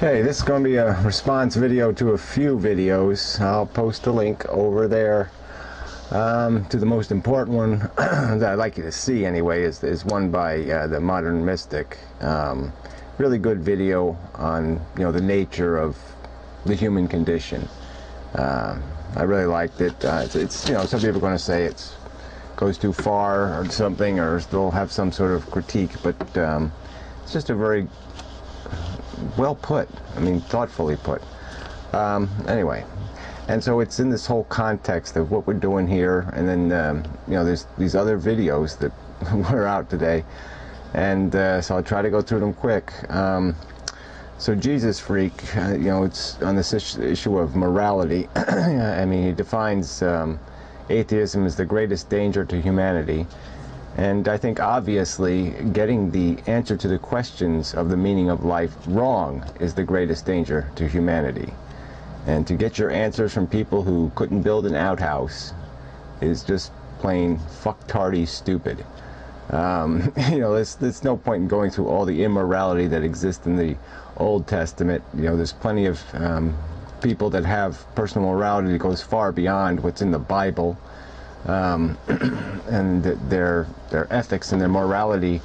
Okay, this is going to be a response video to a few videos. I'll post a link over there to the most important one that I'd like you to see anyway is one by the Modern Mystic. Really good video on the nature of the human condition. I really liked it. It's some people are going to say it goes too far or something, or they'll have some sort of critique, but it's just a very well put, thoughtfully put. Anyway, and so it's in this whole context of what we're doing here, and then there's these other videos that were out today, and so I'll try to go through them quick. So Jesus Freak, it's on this issue of morality. He defines atheism as the greatest danger to humanity. And I think obviously getting the answer to the questions of the meaning of life wrong is the greatest danger to humanity. And to get your answers from people who couldn't build an outhouse is just plain fucktardy stupid. There's no point in going through all the immorality that exists in the Old Testament. There's plenty of people that have personal morality that goes far beyond what's in the Bible. And their ethics and their morality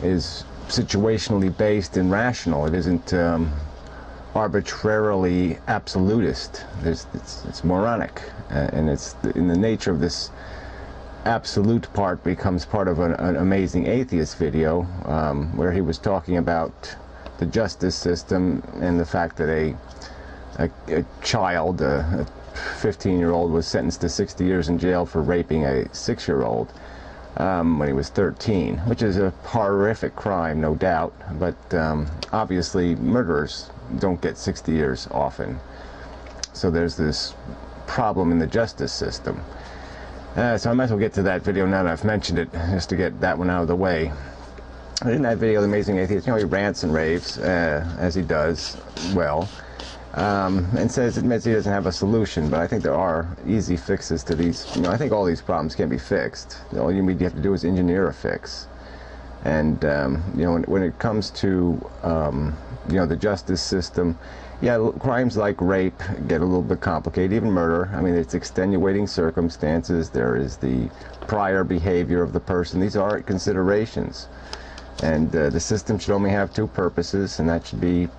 is situationally based and rational. It isn't arbitrarily absolutist. It's moronic, and it's in the nature of this absolute part becomes part of an amazing atheist video where he was talking about the justice system and the fact that a child, a 15-year-old, was sentenced to 60 years in jail for raping a 6-year-old when he was 13, which is a horrific crime, no doubt, but obviously murderers don't get 60 years often. So there's this problem in the justice system. So I might as well get to that video now that I've mentioned it, just to get that one out of the way. In that video, the Amazing Atheist, he rants and raves, as he does well. And admits he doesn't have a solution, but I think there are easy fixes to these. I think all these problems can be fixed. All you have to do is engineer a fix. And when it comes to the justice system, crimes like rape get a little bit complicated, even murder. It's extenuating circumstances. There is the prior behavior of the person. These are considerations. And the system should only have two purposes, and that should be,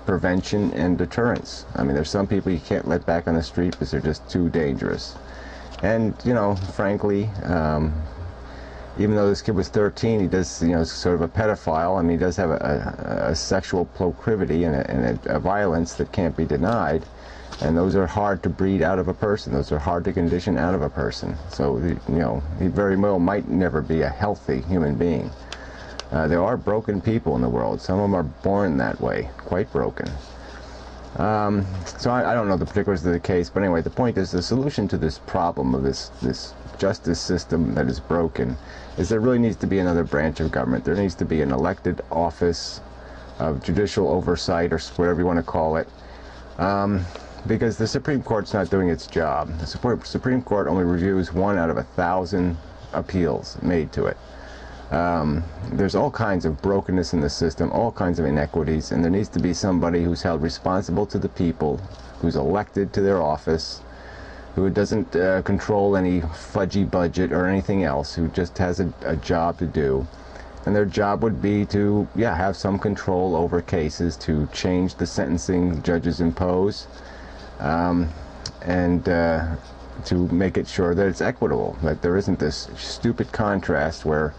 prevention and deterrence. There's some people you can't let back on the street because they're just too dangerous. And, frankly, even though this kid was 13, he does, sort of a pedophile. He does have a sexual proclivity and a violence that can't be denied. And those are hard to breed out of a person. Those are hard to condition out of a person. So, he very well might never be a healthy human being. There are broken people in the world. Some of them are born that way, quite broken. So I don't know the particulars of the case, but anyway, the point is the solution to this problem of this justice system that is broken is there really needs to be another branch of government. There needs to be an elected office of judicial oversight, or whatever you want to call it. Because the Supreme Court's not doing its job. The Supreme Court only reviews 1 out of 1,000 appeals made to it. There's all kinds of brokenness in the system, all kinds of inequities, and there needs to be somebody who's held responsible to the people, who's elected to their office, who doesn't control any fudgy budget or anything else, who just has a job to do. And their job would be to, have some control over cases, to change the sentencing judges impose, and to make it sure that it's equitable, that there isn't this stupid contrast where,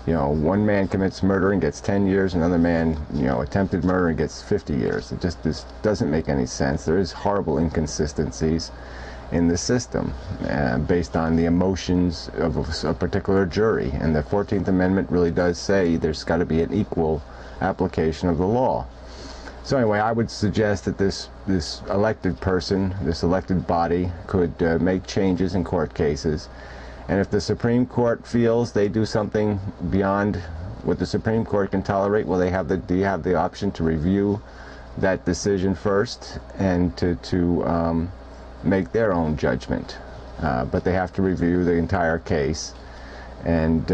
one man commits murder and gets 10 years, another man, attempted murder and gets 50 years. This doesn't make any sense. There is horrible inconsistencies in the system based on the emotions of a particular jury. And the 14th Amendment really does say there's got to be an equal application of the law. So anyway, I would suggest that this elected person, this elected body, could make changes in court cases. And if the Supreme Court feels they do something beyond what the Supreme Court can tolerate, well, they have the option to review that decision first and to make their own judgment. But they have to review the entire case. And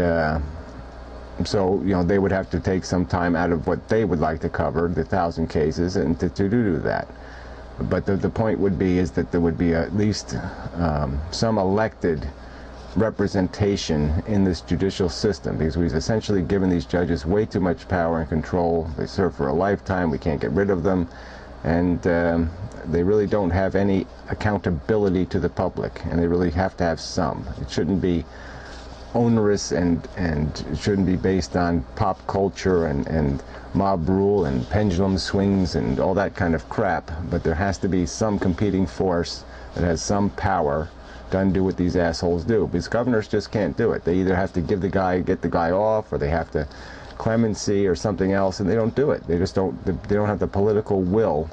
So, you know, they would have to take some time out of what they would like to cover, the 1,000 cases, and to do that. But the point would be is that there would be at least some elected representation in this judicial system, because we've essentially given these judges way too much power and control. They serve for a lifetime. We can't get rid of them. And they really don't have any accountability to the public, and they really have to have some. It shouldn't be onerous, and it shouldn't be based on pop culture and mob rule and pendulum swings and all that kind of crap, but there has to be some competing force that has some power to undo what these assholes do, because governors just can't do it. They either have to get the guy off, or they have to clemency or something else, and they don't do it. They just don't. They don't have the political will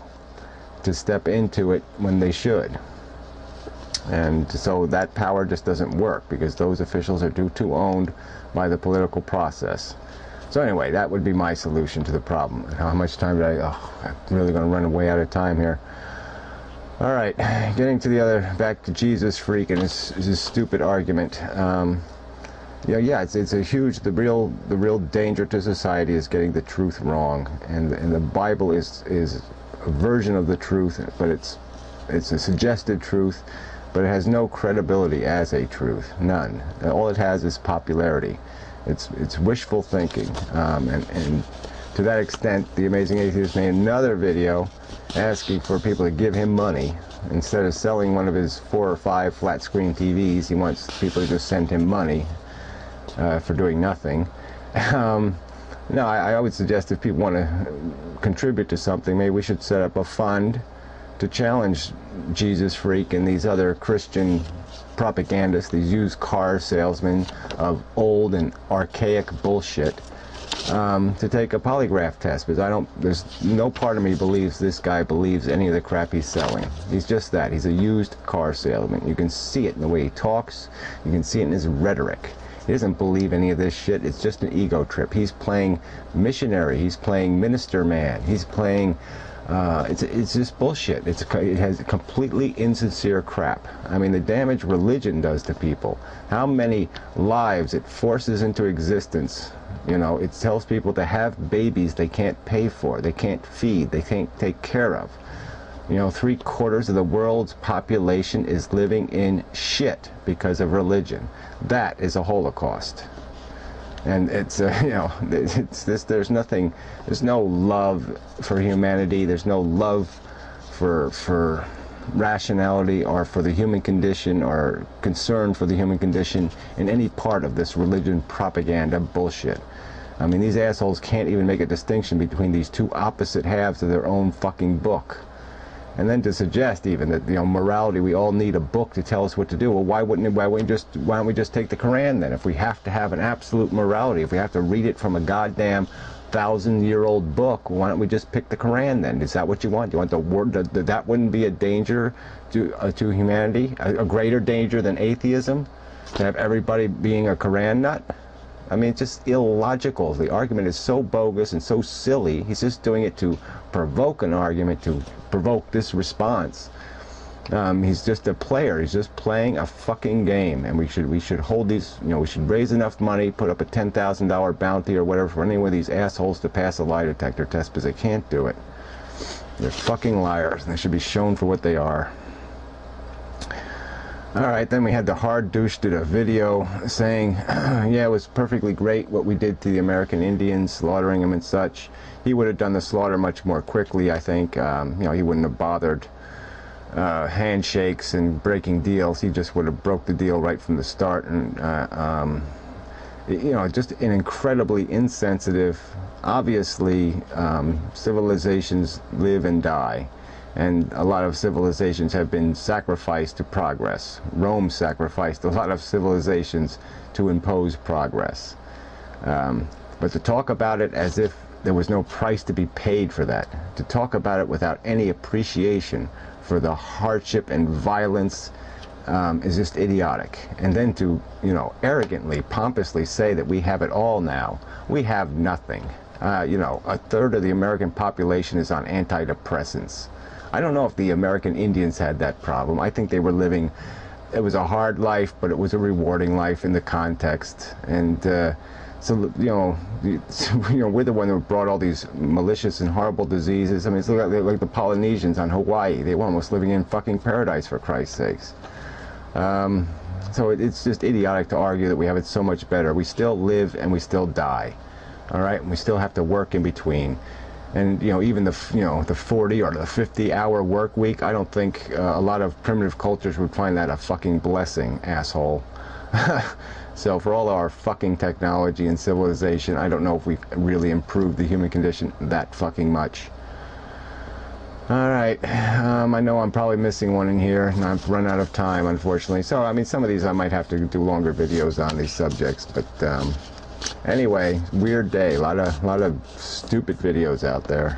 to step into it when they should. And so that power just doesn't work, because those officials are too owned by the political process. So anyway, that would be my solution to the problem. How much time did I'm really going to run way out of time here. All right, getting to the other, back to Jesus freak and his stupid argument. Yeah, it's a huge, the real danger to society is getting the truth wrong, and the Bible is a version of the truth, but it's a suggested truth, but it has no credibility as a truth, none. All it has is popularity. It's wishful thinking, and to that extent, the Amazing Atheist made another video asking for people to give him money. Instead of selling one of his 4 or 5 flat screen TVs, he wants people to just send him money for doing nothing. No, I would suggest if people want to contribute to something, maybe we should set up a fund to challenge Jesus freak and these other Christian propagandists, these used car salesmen of old and archaic bullshit, to take a polygraph test, because there's no part of me believes this guy believes any of the crap he's selling. He's just that. He's a used car salesman. You can see it in the way he talks. You can see it in his rhetoric. He doesn't believe any of this shit. It's just an ego trip. He's playing missionary. He's playing minister man. He's playing, it's just bullshit. It has completely insincere crap. I mean, the damage religion does to people. How many lives it forces into existence. You know, it tells people to have babies they can't pay for, they can't feed, they can't take care of. You know, 3/4 of the world's population is living in shit because of religion. That is a Holocaust. And it's, you know, there's no love for humanity, there's no love for rationality or for the human condition or concern for the human condition in any part of this religion propaganda bullshit. I mean, these assholes can't even make a distinction between these two opposite halves of their own fucking book. And then to suggest even that, you know, morality, we all need a book to tell us what to do. Well, why don't we just take the Quran then? If we have to have an absolute morality, if we have to read it from a goddamn 1,000-year-old book, why don't we just pick the Quran then? Is that what you want? Do you want the word that wouldn't be a danger to humanity, a greater danger than atheism, to have everybody being a Quran nut? I mean, it's just illogical. The argument is so bogus and so silly. He's just doing it to provoke an argument, to provoke this response. He's just a player. He's just playing a fucking game, and we should hold these. You know, we should raise enough money, put up a $10,000 bounty or whatever for any of these assholes to pass a lie detector test, because they can't do it. They're fucking liars, and they should be shown for what they are. Alright, then we had the hard douche did a video saying, yeah, it was perfectly great what we did to the American Indians, slaughtering them and such. He would have done the slaughter much more quickly, I think. You know, he wouldn't have bothered handshakes and breaking deals. He just would have broke the deal right from the start. And, you know, just an incredibly insensitive, obviously, civilizations live and die. And a lot of civilizations have been sacrificed to progress. Rome sacrificed a lot of civilizations to impose progress. But to talk about it as if there was no price to be paid for that, to talk about it without any appreciation for the hardship and violence, is just idiotic. And then to, you know, arrogantly, pompously say that we have it all now. We have nothing. You know, 1/3 of the American population is on antidepressants. I don't know if the American Indians had that problem. I think they were living, it was a hard life, but it was a rewarding life in the context. And So, we're the one who brought all these malicious and horrible diseases. I mean, it's like the Polynesians on Hawaii. They were almost living in fucking paradise, for Christ's sakes. So it's just idiotic to argue that we have it so much better. We still live and we still die. All right? And we still have to work in between. And, even the 40 or the 50-hour work week, I don't think a lot of primitive cultures would find that a fucking blessing, asshole. So for all our fucking technology and civilization, I don't know if we've really improved the human condition that fucking much. Alright, I know I'm probably missing one in here, and I've run out of time, unfortunately. So, I mean, some of these I might have to do longer videos on these subjects, but anyway, weird day. A lot of stupid videos out there.